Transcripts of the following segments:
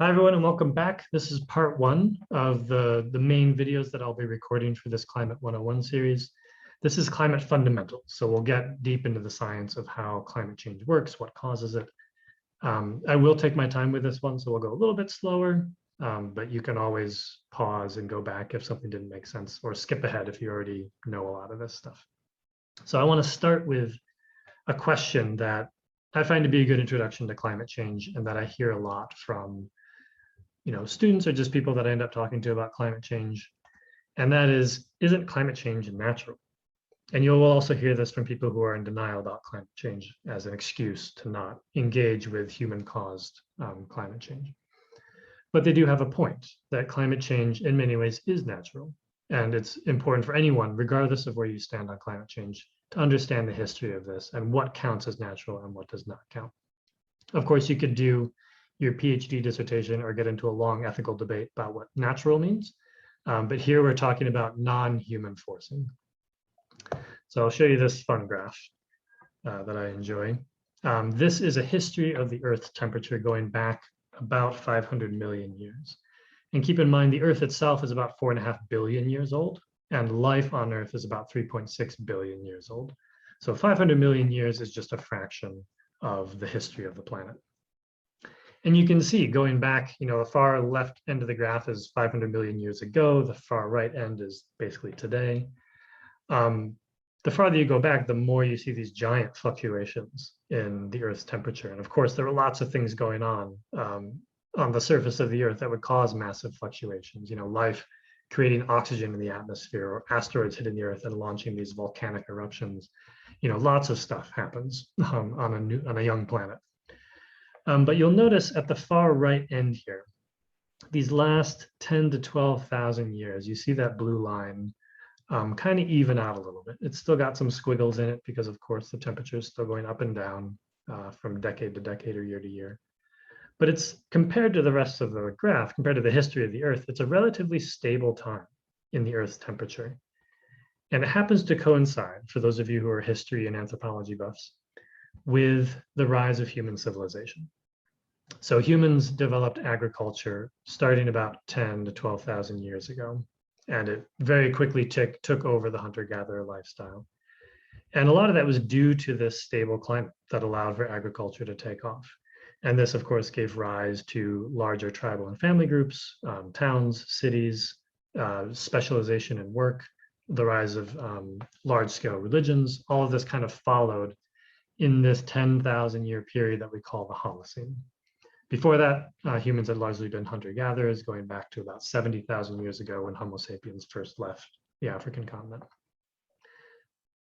Hi, everyone, and welcome back. This is part one of the main videos that I'll be recording for this Climate 101 series. This is climate fundamentals, so we'll get deep into the science of how climate change works, what causes it. I will take my time with this one, so we'll go a little bit slower, but you can always pause and go back if something didn't make sense, or skip ahead if you already know a lot of this stuff. So I want to start with a question that I find to be a good introduction to climate change and that I hear a lot from students or just people that I end up talking to about climate change. And that is, isn't climate change natural? And you'll also hear this from people who are in denial about climate change as an excuse to not engage with human-caused climate change. But they do have a point that climate change in many ways is natural. And it's important for anyone, regardless of where you stand on climate change, to understand the history of this and what counts as natural and what does not count. Of course, you could do your PhD dissertation or get into a long ethical debate about what natural means. But here we're talking about non-human forcing. So I'll show you this fun graph that I enjoy. This is a history of the Earth's temperature going back about 500 million years. And keep in mind, the Earth itself is about 4.5 billion years old, and life on Earth is about 3.6 billion years old. So 500 million years is just a fraction of the history of the planet. And you can see going back, the far left end of the graph is 500 million years ago. The far right end is basically today. The farther you go back, the more you see these giant fluctuations in the Earth's temperature. And of course, there were lots of things going on the surface of the Earth that would cause massive fluctuations. Life creating oxygen in the atmosphere, or asteroids hitting the Earth and launching these volcanic eruptions. Lots of stuff happens on a young planet. But you'll notice at the far right end here, these last 10 to 12,000 years, you see that blue line kind of even out a little bit. It's still got some squiggles in it because, of course, the temperature is still going up and down from decade to decade or year to year. But it's compared to the rest of the graph, compared to the history of the Earth, it's a relatively stable time in the Earth's temperature. And it happens to coincide, for those of you who are history and anthropology buffs, with the rise of human civilization. So humans developed agriculture starting about 10 to 12,000 years ago, and it very quickly took over the hunter-gatherer lifestyle. And a lot of that was due to this stable climate that allowed for agriculture to take off. And this, of course, gave rise to larger tribal and family groups, towns, cities, specialization in work, the rise of large-scale religions. All of this kind of followed in this 10,000 year period that we call the Holocene. Before that, humans had largely been hunter-gatherers, going back to about 70,000 years ago when Homo sapiens first left the African continent.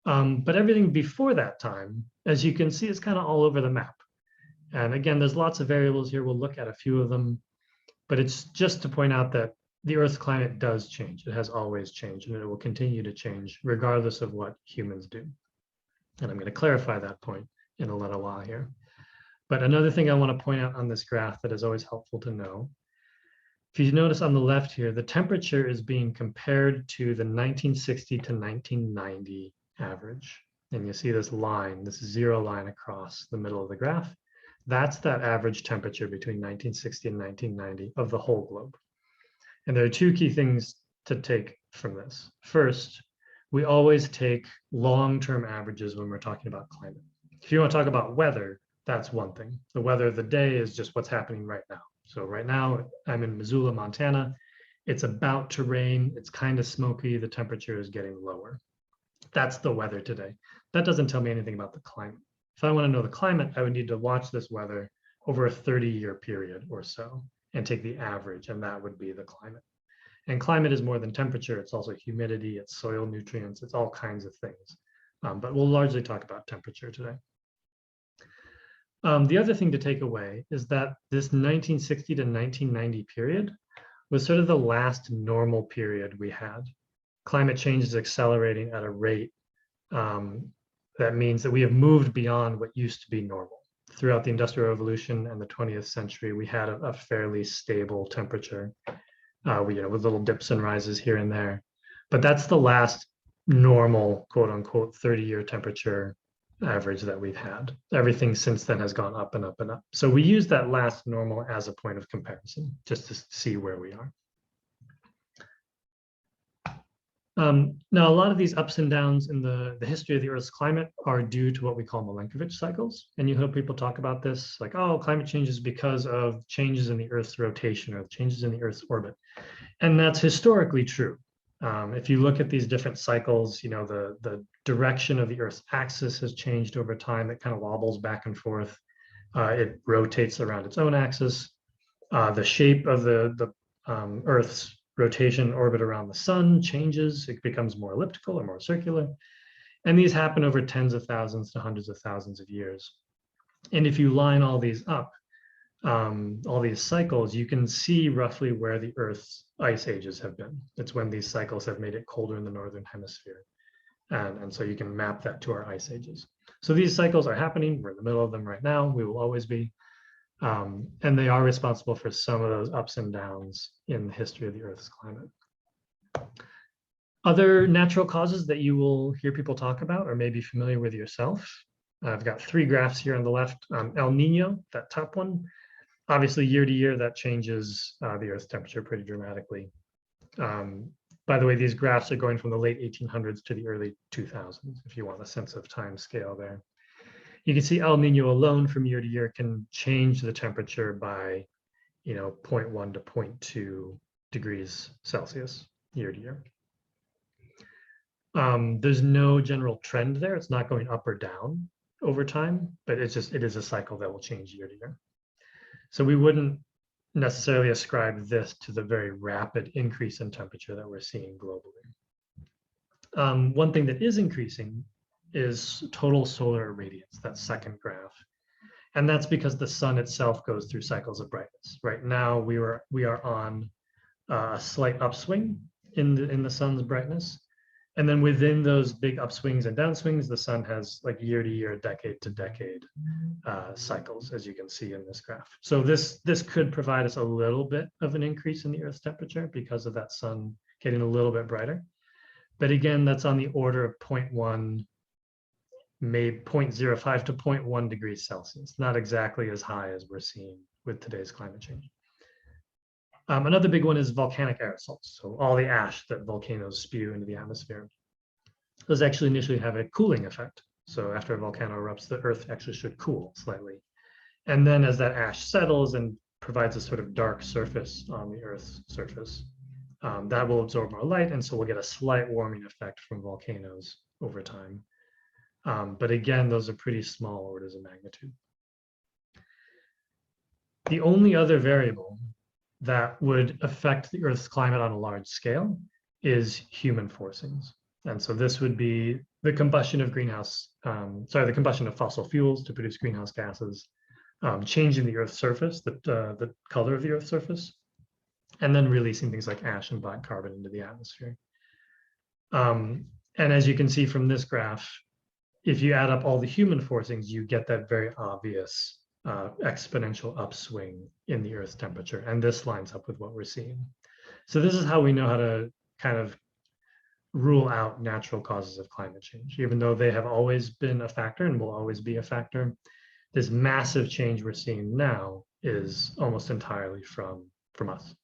But everything before that time, as you can see, is kind of all over the map. And again, there's lots of variables here. We'll look at a few of them, but it's just to point out that the Earth's climate does change. It has always changed, and it will continue to change regardless of what humans do. And I'm going to clarify that point in a little while here. But another thing I want to point out on this graph that is always helpful to know, if you notice on the left here, the temperature is being compared to the 1960 to 1990 average. And you see this line, this zero line across the middle of the graph. That's that average temperature between 1960 and 1990 of the whole globe. And there are two key things to take from this. First, we always take long-term averages when we're talking about climate. If you want to talk about weather, that's one thing. The weather of the day is just what's happening right now. So right now, I'm in Missoula, Montana. It's about to rain. It's kind of smoky. The temperature is getting lower. That's the weather today. That doesn't tell me anything about the climate. If I want to know the climate, I would need to watch this weather over a 30-year period or so and take the average, and that would be the climate. And climate is more than temperature. It's also humidity, it's soil nutrients, it's all kinds of things. But we'll largely talk about temperature today. The other thing to take away is that this 1960 to 1990 period was sort of the last normal period we had. Climate change is accelerating at a rate that means that we have moved beyond what used to be normal. Throughout the Industrial Revolution and the 20th century, we had a fairly stable temperature, with little dips and rises here and there. But that's the last normal, quote unquote, 30-year temperature average that we've had. Everything since then has gone up and up and up. So we use that last normal as a point of comparison, just to see where we are. Now, a lot of these ups and downs in the history of the Earth's climate are due to what we call Milankovitch cycles. And you hear people talk about this, like, oh, climate change is because of changes in the Earth's rotation or changes in the Earth's orbit. And that's historically true. If you look at these different cycles, you know, the direction of the Earth's axis has changed over time. It kind of wobbles back and forth. It rotates around its own axis. The shape of the Earth's rotation orbit around the sun changes. It becomes more elliptical or more circular. And these happen over tens of thousands to hundreds of thousands of years. And if you line all these up, all these cycles, you can see roughly where the Earth's ice ages have been. It's when these cycles have made it colder in the northern hemisphere. And so you can map that to our ice ages. So these cycles are happening. We're in the middle of them right now. We will always be. And they are responsible for some of those ups and downs in the history of the Earth's climate. Other natural causes that you will hear people talk about or may be familiar with yourself. I've got 3 graphs here on the left. El Nino, that top one. Obviously, year to year, that changes the Earth's temperature pretty dramatically. By the way, these graphs are going from the late 1800s to the early 2000s, if you want a sense of time scale there. You can see El Nino alone from year to year can change the temperature by, 0.1 to 0.2 degrees Celsius year to year. There's no general trend there. It's not going up or down over time, but it is a cycle that will change year to year. So we wouldn't necessarily ascribe this to the very rapid increase in temperature that we're seeing globally. One thing that is increasing is total solar irradiance, that second graph. And that's because the sun itself goes through cycles of brightness. Right now, we are on a slight upswing in the sun's brightness. And then within those big upswings and downswings, the sun has like year to year, decade to decade cycles, as you can see in this graph. So this could provide us a little bit of an increase in the Earth's temperature because of that sun getting a little bit brighter. But again, that's on the order of 0.1, maybe 0.05 to 0.1 degrees Celsius, not exactly as high as we're seeing with today's climate change. Another big one is volcanic aerosols. So all the ash that volcanoes spew into the atmosphere. Those actually initially have a cooling effect. So after a volcano erupts, the Earth actually should cool slightly. And then as that ash settles and provides a sort of dark surface on the Earth's surface, that will absorb more light. And so we'll get a slight warming effect from volcanoes over time. But again, those are pretty small orders of magnitude. The only other variable that would affect the Earth's climate on a large scale is human forcings. And so this would be the combustion of the combustion of fossil fuels to produce greenhouse gases, changing the Earth's surface, the color of the Earth's surface, and then releasing things like ash and black carbon into the atmosphere. And as you can see from this graph, if you add up all the human forcings, you get that very obvious exponential upswing in the Earth's temperature. And this lines up with what we're seeing. So this is how we know how to kind of rule out natural causes of climate change, even though they have always been a factor and will always be a factor. This massive change we're seeing now is almost entirely from us.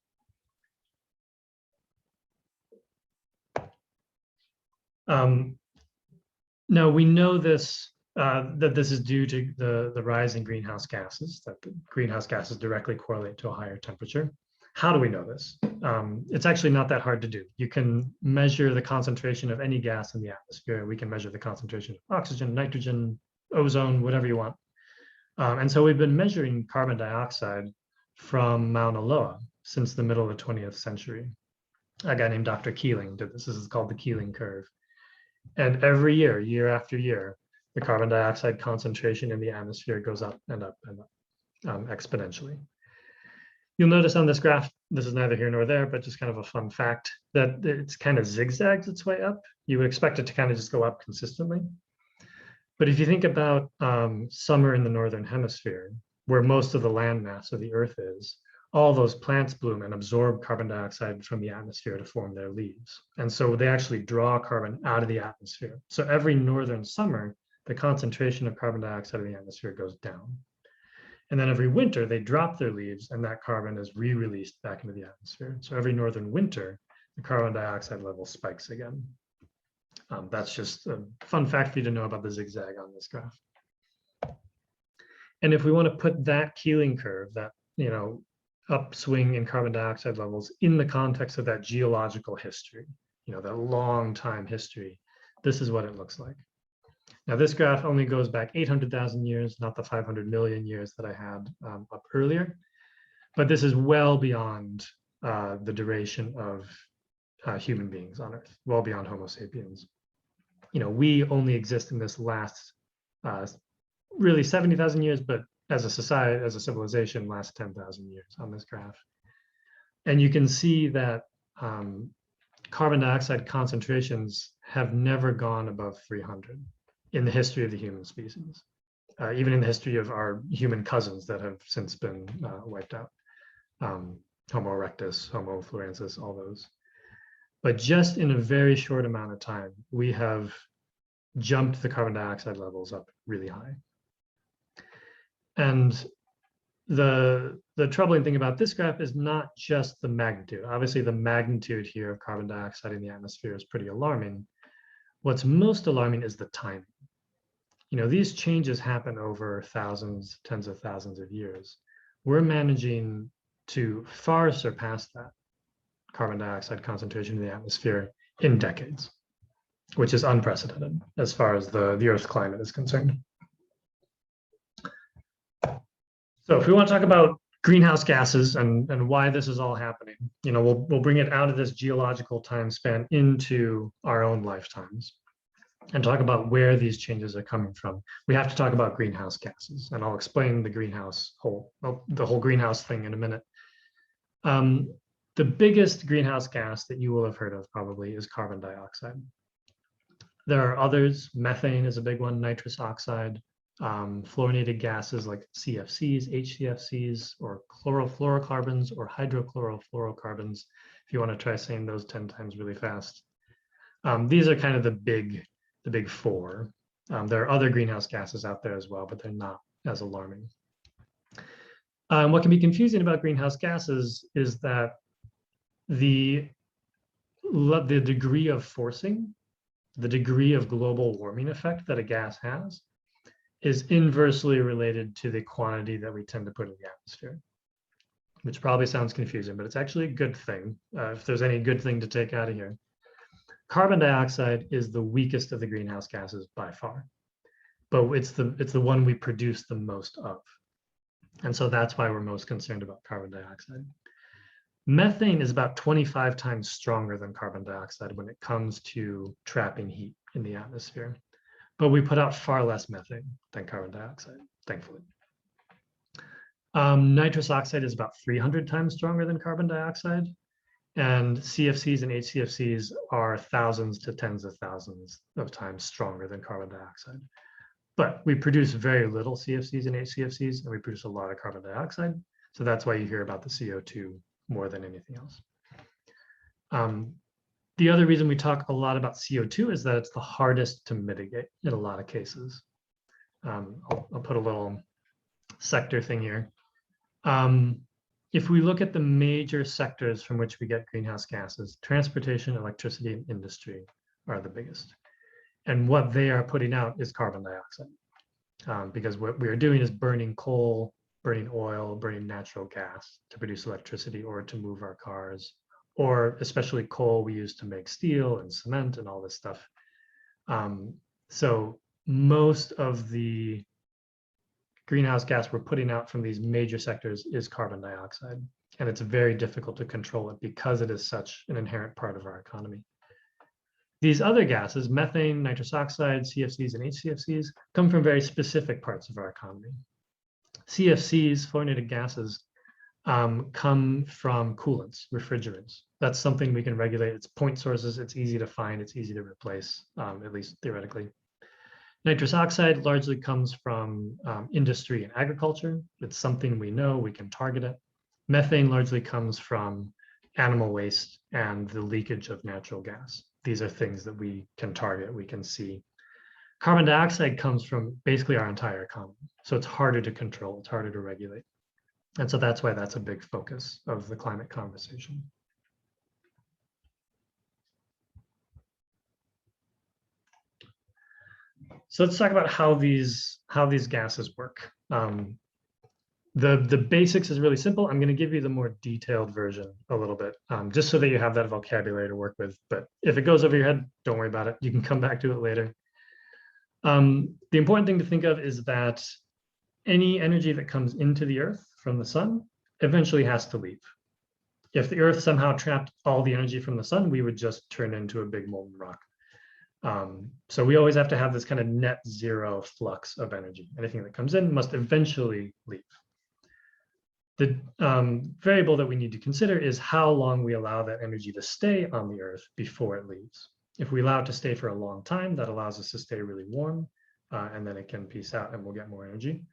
Now we know this, that this is due to the rise in greenhouse gases, that the greenhouse gases directly correlate to a higher temperature. How do we know this? It's actually not that hard to do. You can measure the concentration of any gas in the atmosphere. We can measure the concentration of oxygen, nitrogen, ozone, whatever you want. And so we've been measuring carbon dioxide from Mauna Loa since the middle of the 20th century. A guy named Dr. Keeling did this. This is called the Keeling curve. And every year, year after year, the carbon dioxide concentration in the atmosphere goes up and up and up exponentially. You'll notice on this graph, this is neither here nor there, but just kind of a fun fact, that it's kind of zigzags its way up. You would expect it to kind of just go up consistently. But if you think about summer in the northern hemisphere, where most of the land mass of the Earth is, all those plants bloom and absorb carbon dioxide from the atmosphere to form their leaves. And so they actually draw carbon out of the atmosphere. So every northern summer, the concentration of carbon dioxide in the atmosphere goes down. And then every winter, they drop their leaves, and that carbon is re-released back into the atmosphere. So every northern winter, the carbon dioxide level spikes again. That's just a fun fact for you to know about the zigzag on this graph. And if we want to put that Keeling curve, that upswing in carbon dioxide levels in the context of that geological history, that long time history, this is what it looks like. Now, this graph only goes back 800,000 years, not the 500 million years that I had up earlier, but this is well beyond the duration of human beings on Earth, well beyond Homo sapiens. We only exist in this last really 70,000 years, but as a society, as a civilization, last 10,000 years on this graph. And you can see that carbon dioxide concentrations have never gone above 300 in the history of the human species, even in the history of our human cousins that have since been wiped out. Homo erectus, Homo florensis, all those. But just in a very short amount of time, we have jumped the carbon dioxide levels up really high. And the troubling thing about this graph is not just the magnitude. Obviously, the magnitude here of carbon dioxide in the atmosphere is pretty alarming. What's most alarming is the timing. These changes happen over thousands, tens of thousands of years. We're managing to far surpass that carbon dioxide concentration in the atmosphere in decades, which is unprecedented as far as the Earth's climate is concerned. So if we want to talk about greenhouse gases and why this is all happening, we'll bring it out of this geological time span into our own lifetimes and talk about where these changes are coming from. We have to talk about greenhouse gases, and I'll explain the whole greenhouse thing in a minute. The biggest greenhouse gas that you will have heard of probably is carbon dioxide. There are others. Methane is a big one, nitrous oxide, fluorinated gases like CFCs, HCFCs, or chlorofluorocarbons or hydrochlorofluorocarbons, if you want to try saying those 10 times really fast. These are kind of the big four. There are other greenhouse gases out there as well, but they're not as alarming. What can be confusing about greenhouse gases is that the degree of forcing, the degree of global warming effect that a gas has is inversely related to the quantity that we tend to put in the atmosphere, which probably sounds confusing, but it's actually a good thing, if there's any good thing to take out of here. Carbon dioxide is the weakest of the greenhouse gases by far, but it's the one we produce the most of. And so that's why we're most concerned about carbon dioxide. Methane is about 25 times stronger than carbon dioxide when it comes to trapping heat in the atmosphere, but we put out far less methane than carbon dioxide, thankfully. Nitrous oxide is about 300 times stronger than carbon dioxide, and CFCs and HCFCs are thousands to tens of thousands of times stronger than carbon dioxide. But we produce very little CFCs and HCFCs, and we produce a lot of carbon dioxide. So that's why you hear about the CO2 more than anything else. The other reason we talk a lot about CO2 is that it's the hardest to mitigate in a lot of cases. I'll put a little sector thing here. If we look at the major sectors from which we get greenhouse gases, transportation, electricity, and industry are the biggest. And what they are putting out is carbon dioxide, because what we are doing is burning coal, burning oil, burning natural gas to produce electricity or to move our cars, or especially coal we use to make steel and cement and all this stuff. So most of the greenhouse gas we're putting out from these major sectors is carbon dioxide, and it's very difficult to control it because it is such an inherent part of our economy. These other gases, methane, nitrous oxide, CFCs, and HCFCs, come from very specific parts of our economy. CFCs, fluorinated gases, come from coolants, refrigerants. That's something we can regulate. It's point sources. It's easy to find. It's easy to replace, at least theoretically. Nitrous oxide largely comes from industry and agriculture. It's something we know, we can target it. Methane largely comes from animal waste and the leakage of natural gas. These are things that we can target, we can see. Carbon dioxide comes from basically our entire economy. So it's harder to control, it's harder to regulate. And so that's why that's a big focus of the climate conversation. So let's talk about how these gases work. The basics is really simple. I'm going to give you the more detailed version a little bit, just so that you have that vocabulary to work with. But if it goes over your head, don't worry about it. You can come back to it later. The important thing to think of is that any energy that comes into the Earth from the sun eventually has to leave. If the Earth somehow trapped all the energy from the sun, we would just turn into a big molten rock. So we always have to have this kind of net zero flux of energy. Anything that comes in must eventually leave. The variable that we need to consider is how long we allow that energy to stay on the Earth before it leaves. If we allow it to stay for a long time, that allows us to stay really warm, and then it can peace out and we'll get more energy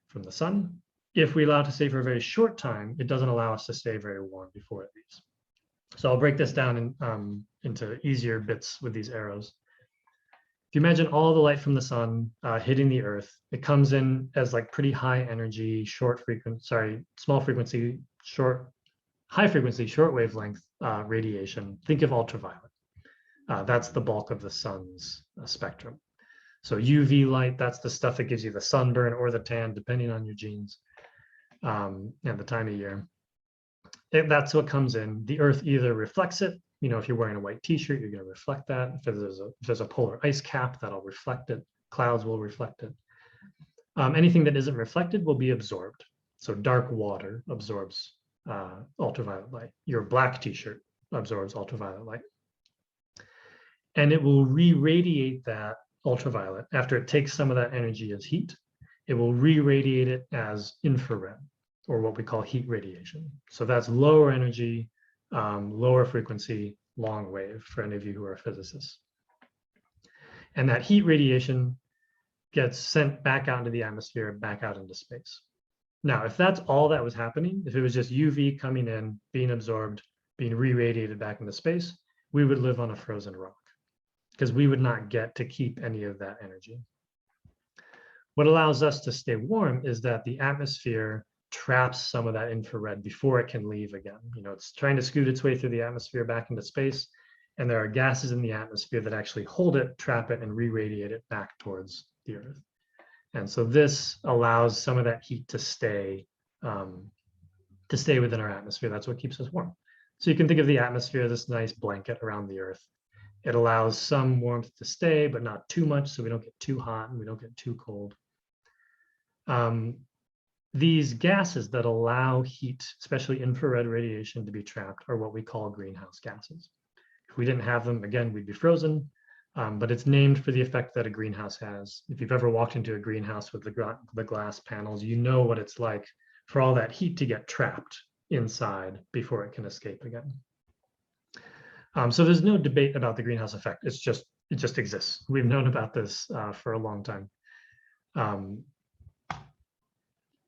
from the sun. If we allow it to stay for a very short time, it doesn't allow us to stay very warm before it leaves. So I'll break this down into easier bits with these arrows. If you imagine all the light from the sun hitting the Earth, it comes in as like pretty high energy, small frequency, high frequency, short wavelength radiation. Think of ultraviolet. That's the bulk of the sun's spectrum. So UV light, that's the stuff that gives you the sunburn or the tan, depending on your genes and the time of year. That's what comes in. The Earth either reflects it. You know, if you're wearing a white t-shirt, you're going to reflect that. If there's a polar ice cap, that'll reflect it. Clouds will reflect it. Anything that isn't reflected will be absorbed. So dark water absorbs ultraviolet light. Your black t-shirt absorbs ultraviolet light. And it will re-radiate that ultraviolet after it takes some of that energy as heat. It will re-radiate it as infrared, or what we call heat radiation. So that's lower energy, lower frequency, long wave for any of you who are physicists. And that heat radiation gets sent back out into the atmosphere, back out into space. Now, if that's all that was happening, if it was just UV coming in, being absorbed, being re-radiated back into space, we would live on a frozen rock because we would not get to keep any of that energy. What allows us to stay warm is that the atmosphere traps some of that infrared before it can leave again. You know, it's trying to scoot its way through the atmosphere back into space, and there are gases in the atmosphere that actually hold it, trap it, and re-radiate it back towards the Earth. And so this allows some of that heat to stay within our atmosphere. That's what keeps us warm. So you can think of the atmosphere as this nice blanket around the Earth. It allows some warmth to stay, but not too much, so we don't get too hot and we don't get too cold. These gases that allow heat, especially infrared radiation, to be trapped are what we call greenhouse gases. If we didn't have them, again, we'd be frozen, but it's named for the effect that a greenhouse has. If you've ever walked into a greenhouse with the glass panels, you know what it's like for all that heat to get trapped inside before it can escape again. So there's no debate about the greenhouse effect. It just exists. We've known about this for a long time.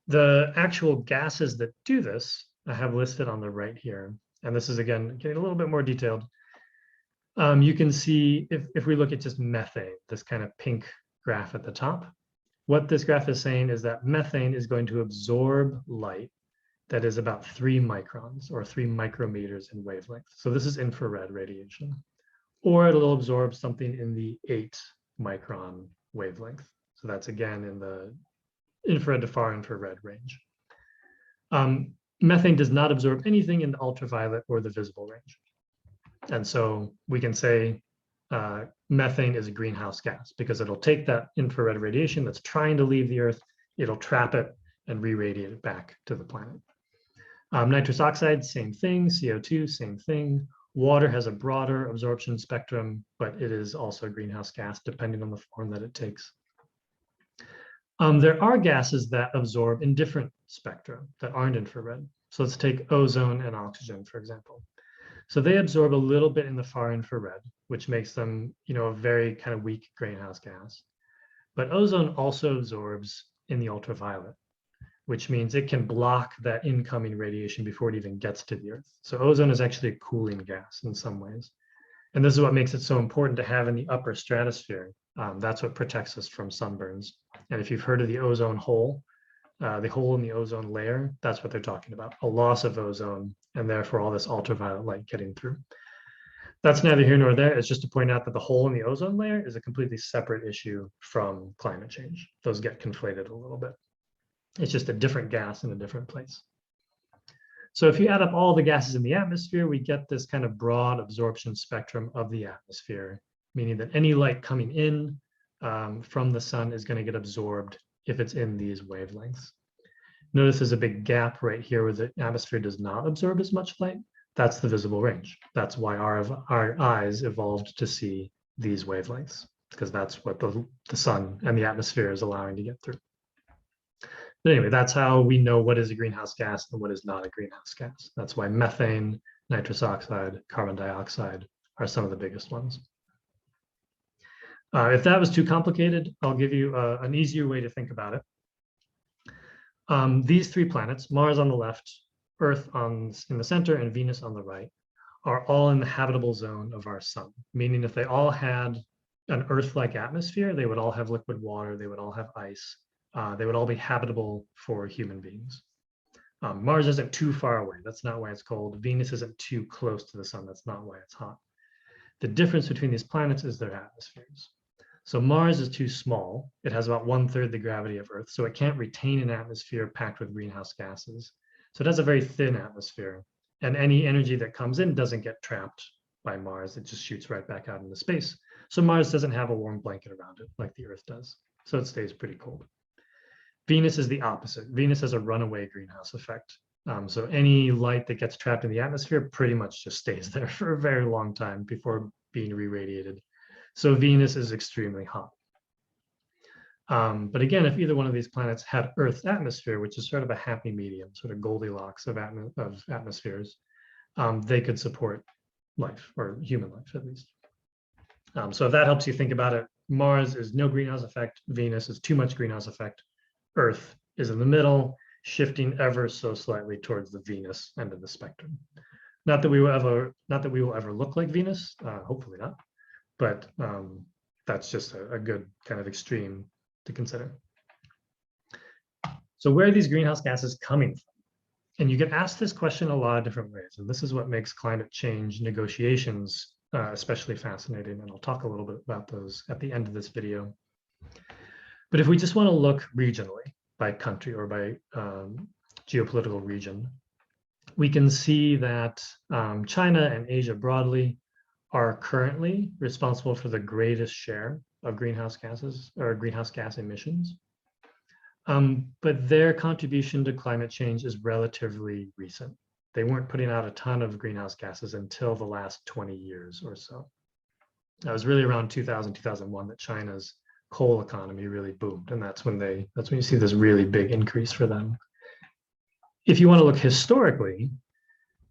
The actual gases that do this, I have listed on the right here. And this is, again, getting a little bit more detailed. You can see if we look at just methane, this kind of pink graph at the top, what this graph is saying is that methane is going to absorb light that is about 3 microns or 3 micrometers in wavelength. So this is infrared radiation. Or it'll absorb something in the 8 micron wavelength. So that's, again, in the infrared to far infrared range. Methane does not absorb anything in the ultraviolet or the visible range. And so we can say methane is a greenhouse gas because it'll take that infrared radiation that's trying to leave the Earth, it'll trap it and re-radiate it back to the planet. Nitrous oxide, same thing. CO2, same thing. Water has a broader absorption spectrum, but it is also a greenhouse gas depending on the form that it takes. There are gases that absorb in different spectra that aren't infrared. So let's take ozone and oxygen, for example. So they absorb a little bit in the far infrared, which makes them, you know, a very kind of weak greenhouse gas. But ozone also absorbs in the ultraviolet, which means it can block that incoming radiation before it even gets to the Earth. So ozone is actually a cooling gas in some ways. And this is what makes it so important to have in the upper stratosphere, That's what protects us from sunburns. And if you've heard of the ozone hole in the ozone layer, that's what they're talking about, a loss of ozone, and therefore all this ultraviolet light getting through. That's neither here nor there. It's just to point out that the hole in the ozone layer is a completely separate issue from climate change. Those get conflated a little bit. It's just a different gas in a different place. So if you add up all the gases in the atmosphere, we get this kind of broad absorption spectrum of the atmosphere, meaning that any light coming in from the sun is going to get absorbed if it's in these wavelengths. Notice there's a big gap right here where the atmosphere does not absorb as much light. That's the visible range. That's why our eyes evolved to see these wavelengths, because that's what the sun and the atmosphere is allowing to get through. But anyway, that's how we know what is a greenhouse gas and what is not a greenhouse gas. That's why methane, nitrous oxide, carbon dioxide are some of the biggest ones. If that was too complicated, I'll give you an easier way to think about it. These three planets, Mars on the left, Earth in the center, and Venus on the right, are all in the habitable zone of our sun, meaning if they all had an Earth-like atmosphere, they would all have liquid water, they would all have ice, they would all be habitable for human beings. Mars isn't too far away. That's not why it's cold. Venus isn't too close to the sun. That's not why it's hot. The difference between these planets is their atmospheres. So Mars is too small. It has about 1/3 the gravity of Earth, so it can't retain an atmosphere packed with greenhouse gases. So it has a very thin atmosphere, and any energy that comes in doesn't get trapped by Mars. It just shoots right back out into space. So Mars doesn't have a warm blanket around it like the Earth does. So it stays pretty cold. Venus is the opposite. Venus has a runaway greenhouse effect. So any light that gets trapped in the atmosphere pretty much just stays there for a very long time before being re-radiated. So Venus is extremely hot. But again, if either one of these planets had Earth's atmosphere, which is sort of a happy medium, sort of Goldilocks of atmospheres, they could support life, or human life at least. So if that helps you think about it, Mars is no greenhouse effect, Venus is too much greenhouse effect, Earth is in the middle, shifting ever so slightly towards the Venus end of the spectrum. Not that we will ever look like Venus, hopefully not, but that's just a good kind of extreme to consider. So where are these greenhouse gases coming from? And you get asked this question a lot of different ways, and this is what makes climate change negotiations especially fascinating, and I'll talk a little bit about those at the end of this video. But if we just want to look regionally, by country or by geopolitical region, we can see that China and Asia broadly are currently responsible for the greatest share of greenhouse gases or greenhouse gas emissions. But their contribution to climate change is relatively recent. They weren't putting out a ton of greenhouse gases until the last 20 years or so. That was really around 2000, 2001 that China's coal economy really boomed. And that's when you see this really big increase for them. If you want to look historically,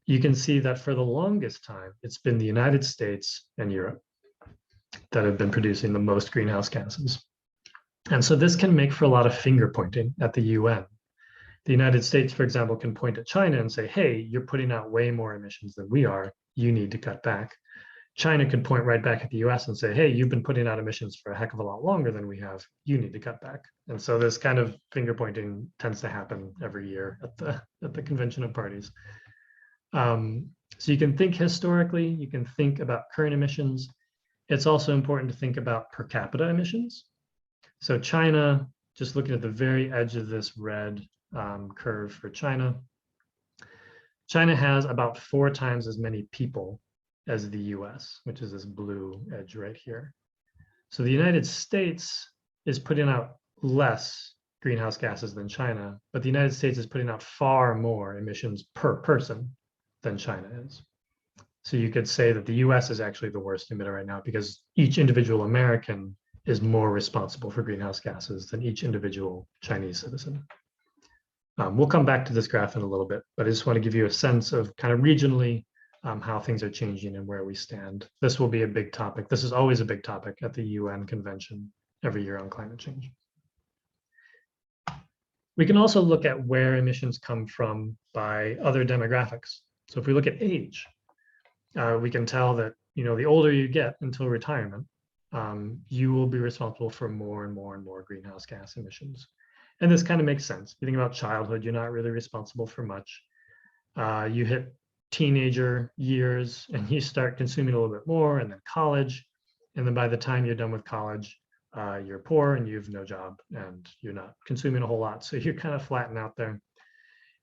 you can see that for the longest time, it's been the United States and Europe that have been producing the most greenhouse gases. And so this can make for a lot of finger pointing at the UN. The United States, for example, can point at China and say, hey, you're putting out way more emissions than we are. You need to cut back. China can point right back at the US and say, hey, you've been putting out emissions for a heck of a lot longer than we have. You need to cut back. And so this kind of finger pointing tends to happen every year at the Convention of Parties. So you can think historically, you can think about current emissions. It's also important to think about per capita emissions. So China, just looking at the very edge of this red curve for China, China has about 4 times as many people as the US, which is this blue edge right here. So the United States is putting out less greenhouse gases than China, but the United States is putting out far more emissions per person than China is. So you could say that the US is actually the worst emitter right now because each individual American is more responsible for greenhouse gases than each individual Chinese citizen. We'll come back to this graph in a little bit, but I just want to give you a sense of kind of regionally how things are changing and where we stand. This will be a big topic. This is always a big topic at the UN convention every year on climate change. We can also look at where emissions come from by other demographics. So if we look at age, we can tell that, the older you get until retirement, you will be responsible for more and more and more greenhouse gas emissions. And this kind of makes sense. If you think about childhood, you're not really responsible for much. You hit teenager years and you start consuming a little bit more, and then college. And then by the time you're done with college, you're poor and you have no job and you're not consuming a whole lot. So you're kind of flattened out there.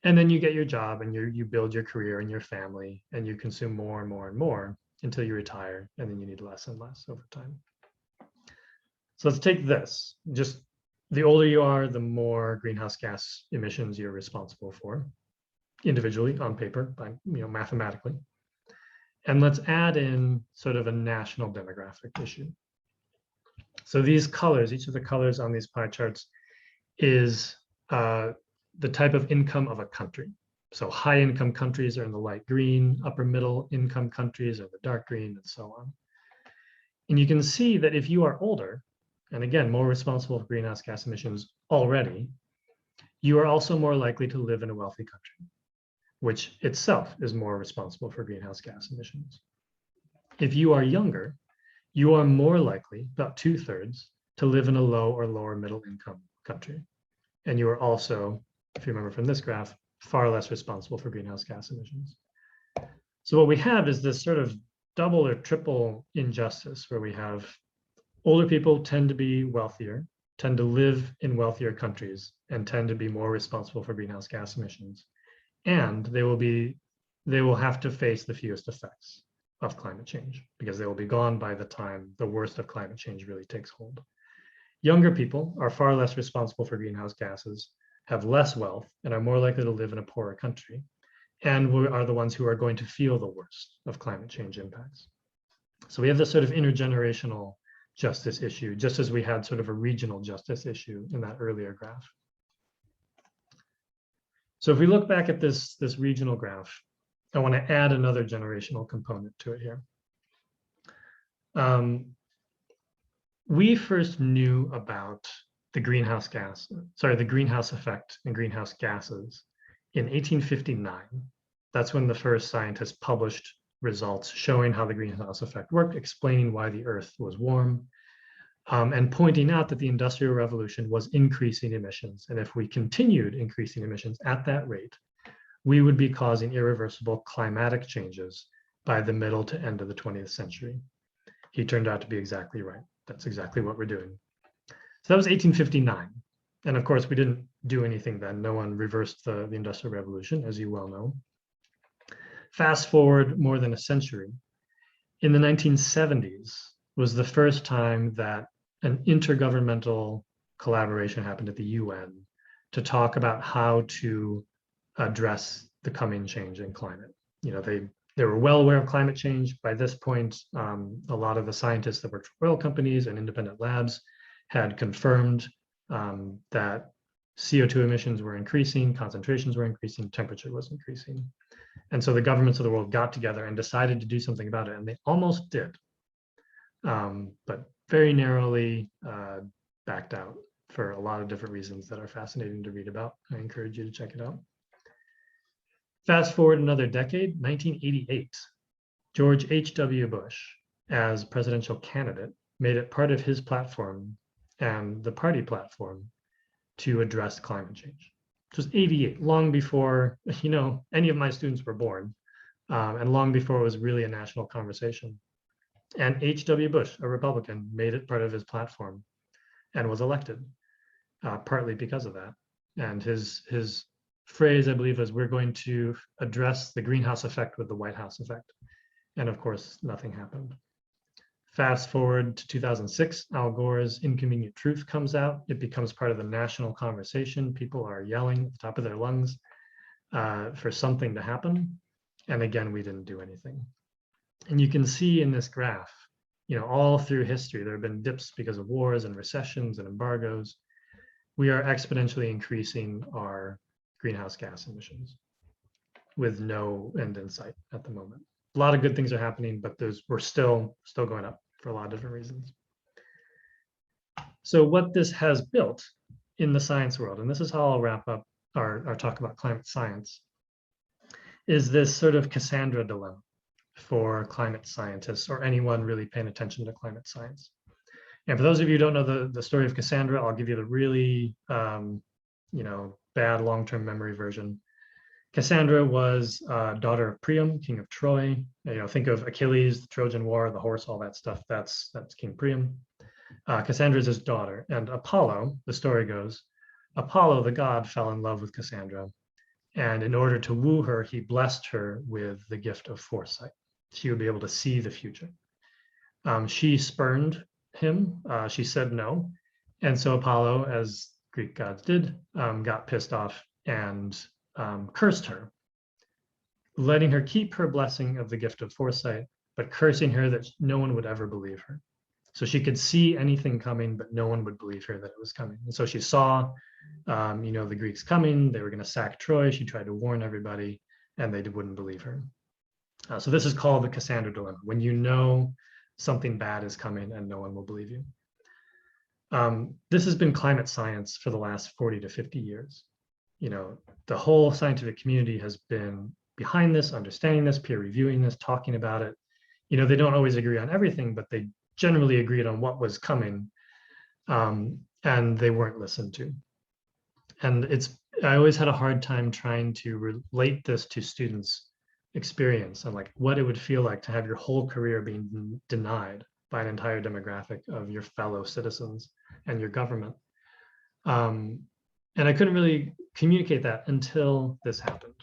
And then you get your job and you build your career and your family and you consume more and more and more until you retire, and then you need less and less over time. So let's take this. Just the older you are, the more greenhouse gas emissions you're responsible for individually on paper, by mathematically. And let's add in sort of a national demographic issue. So these colors, each of the colors on these pie charts is the type of income of a country. So high income countries are in the light green, upper middle income countries are the dark green, and so on. And you can see that if you are older, and again, more responsible for greenhouse gas emissions already, you are also more likely to live in a wealthy country, which itself is more responsible for greenhouse gas emissions. If you are younger, you are more likely, about 2/3, to live in a low or lower middle income country. And you are also, if you remember from this graph, far less responsible for greenhouse gas emissions. So what we have is this sort of double or triple injustice where we have older people tend to be wealthier, tend to live in wealthier countries, and tend to be more responsible for greenhouse gas emissions. And they will have to face the fewest effects of climate change because they will be gone by the time the worst of climate change really takes hold. Younger people are far less responsible for greenhouse gases, have less wealth, and are more likely to live in a poorer country, and are the ones who are going to feel the worst of climate change impacts. So we have this sort of intergenerational justice issue, just as we had sort of a regional justice issue in that earlier graph. So if we look back at this regional graph, I want to add another generational component to it here. We first knew about the greenhouse effect and greenhouse gases in 1859. That's when the first scientists published results showing how the greenhouse effect worked, explaining why the Earth was warm, and pointing out that the Industrial Revolution was increasing emissions. And if we continued increasing emissions at that rate, we would be causing irreversible climatic changes by the middle to end of the 20th century. He turned out to be exactly right. That's exactly what we're doing. So that was 1859. And of course, we didn't do anything then. No one reversed the Industrial Revolution, as you well know. Fast forward more than a century. In the 1970s was the first time that an intergovernmental collaboration happened at the UN to talk about how to address the coming change in climate. They were well aware of climate change. By this point, a lot of the scientists that worked for oil companies and independent labs had confirmed that CO2 emissions were increasing, concentrations were increasing, temperature was increasing. And so the governments of the world got together and decided to do something about it, and they almost did, but very narrowly backed out for a lot of different reasons that are fascinating to read about. I encourage you to check it out. Fast forward another decade, 1988, George H.W. Bush, as presidential candidate, made it part of his platform and the party platform to address climate change. It was 88, long before any of my students were born, and long before it was really a national conversation. And H.W. Bush, a Republican, made it part of his platform and was elected, partly because of that. And his phrase, I believe, is, "We're going to address the greenhouse effect with the White House effect." And of course, nothing happened. Fast forward to 2006, Al Gore's Inconvenient Truth comes out. It becomes part of the national conversation. People are yelling at the top of their lungs for something to happen. And again, we didn't do anything. And you can see in this graph, all through history, there have been dips because of wars and recessions and embargoes. We are exponentially increasing our greenhouse gas emissions with no end in sight at the moment. A lot of good things are happening, but we're still going up for a lot of different reasons. So what this has built in the science world, and this is how I'll wrap up our talk about climate science, is this sort of Cassandra dilemma for climate scientists or anyone really paying attention to climate science. And for those of you who don't know the story of Cassandra, I'll give you the really, bad long-term memory version. Cassandra was daughter of Priam, king of Troy. Think of Achilles, the Trojan War, the horse, all that stuff. That's King Priam. Cassandra is his daughter, and Apollo, the story goes, Apollo, the god, fell in love with Cassandra. And in order to woo her, he blessed her with the gift of foresight. She would be able to see the future. She spurned him. She said no. And so Apollo, as Greek gods did, got pissed off and cursed her, letting her keep her blessing of the gift of foresight, but cursing her that no one would ever believe her. So she could see anything coming, but no one would believe her that it was coming. And so she saw, the Greeks coming. They were going to sack Troy. She tried to warn everybody, and they wouldn't believe her. So this is called the Cassandra dilemma, when you know something bad is coming and no one will believe you. This has been climate science for the last 40 to 50 years. The whole scientific community has been behind this, understanding this, peer reviewing this, talking about it. They don't always agree on everything, but they generally agreed on what was coming, and they weren't listened to. And I always had a hard time trying to relate this to students' experience and like what it would feel like to have your whole career being denied by an entire demographic of your fellow citizens and your government. And I couldn't really communicate that until this happened.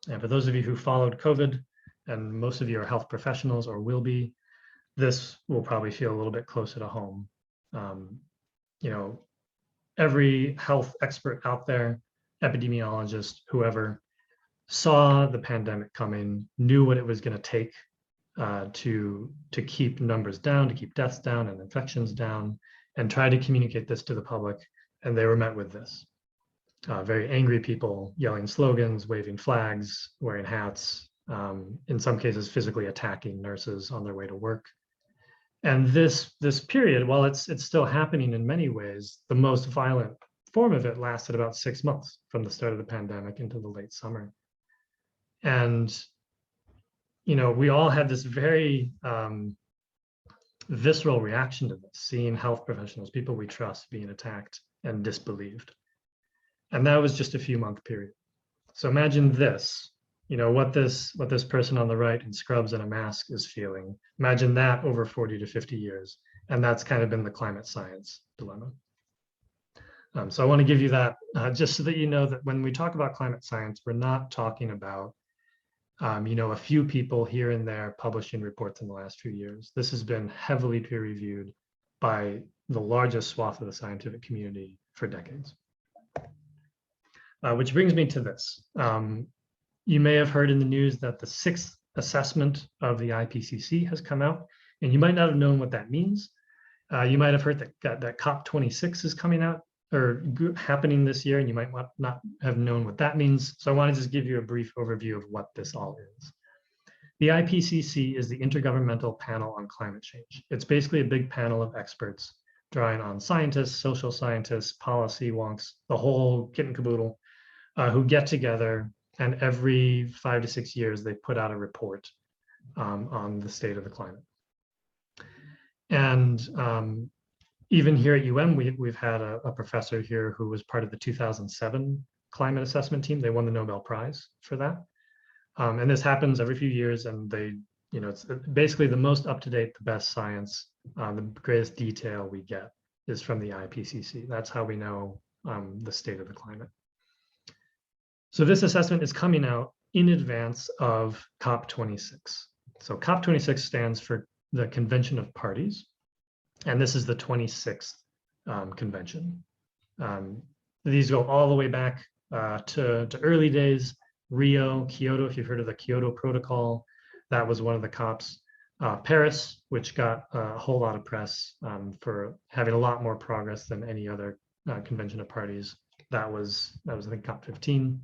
And for those of you who followed COVID, and most of you are health professionals or will be, this will probably feel a little bit closer to home. Every health expert out there, epidemiologist, whoever, saw the pandemic coming, knew what it was going to take to keep numbers down, to keep deaths down and infections down, and try to communicate this to the public. And they were met with this. Very angry people yelling slogans, waving flags, wearing hats, in some cases physically attacking nurses on their way to work. And this period, while it's still happening in many ways, the most violent form of it lasted about 6 months from the start of the pandemic into the late summer. And, we all had this very visceral reaction to this, seeing health professionals, people we trust, being attacked and disbelieved. And that was just a few month period. So imagine this, what this person on the right in scrubs and a mask is feeling. Imagine that over 40 to 50 years. And that's kind of been the climate science dilemma. So I want to give you that just so that you know that when we talk about climate science, we're not talking about, a few people here and there publishing reports in the last few years. This has been heavily peer reviewed by the largest swath of the scientific community for decades. Which brings me to this. You may have heard in the news that the 6th assessment of the IPCC has come out, and you might not have known what that means. You might have heard that COP26 is coming out or happening this year, and you might not have known what that means. So I want to just give you a brief overview of what this all is. The IPCC is the Intergovernmental Panel on Climate Change. It's basically a big panel of experts drawing on scientists, social scientists, policy wonks, the whole kit and caboodle, who get together, and every 5 to 6 years they put out a report on the state of the climate. And even here at UM, we've had a professor here who was part of the 2007 climate assessment team. They won the Nobel Prize for that. And this happens every few years, and it's basically the most up-to-date, the best science, the greatest detail we get is from the IPCC. That's how we know the state of the climate. So this assessment is coming out in advance of COP26. So COP26 stands for the Convention of Parties, and this is the 26th convention. These go all the way back to early days, Rio, Kyoto, if you've heard of the Kyoto Protocol, that was one of the COPs. Paris, which got a whole lot of press for having a lot more progress than any other convention of parties. That was I think COP15,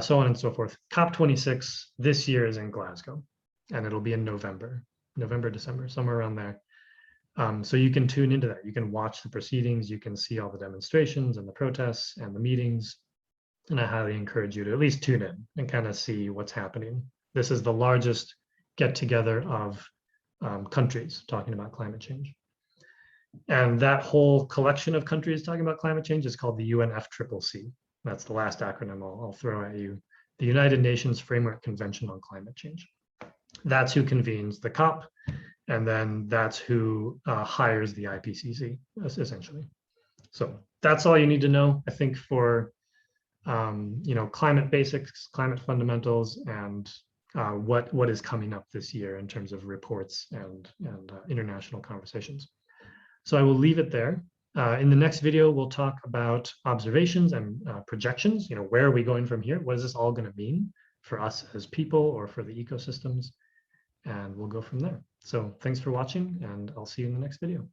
so on and so forth. COP26 this year is in Glasgow, and it'll be in November, December, somewhere around there. So you can tune into that. You can watch the proceedings. You can see all the demonstrations and the protests and the meetings. And I highly encourage you to at least tune in and kind of see what's happening. This is the largest get together of countries talking about climate change. And that whole collection of countries talking about climate change is called the UNFCCC. That's the last acronym I'll throw at you. The United Nations Framework Convention on Climate Change. That's who convenes the COP, and then that's who hires the IPCC, essentially. So that's all you need to know, I think, for climate basics, climate fundamentals, and what is coming up this year in terms of reports and international conversations. So I will leave it there. In the next video, we'll talk about observations and projections. Where are we going from here? What is this all going to mean for us as people or for the ecosystems? And we'll go from there. So thanks for watching, and I'll see you in the next video.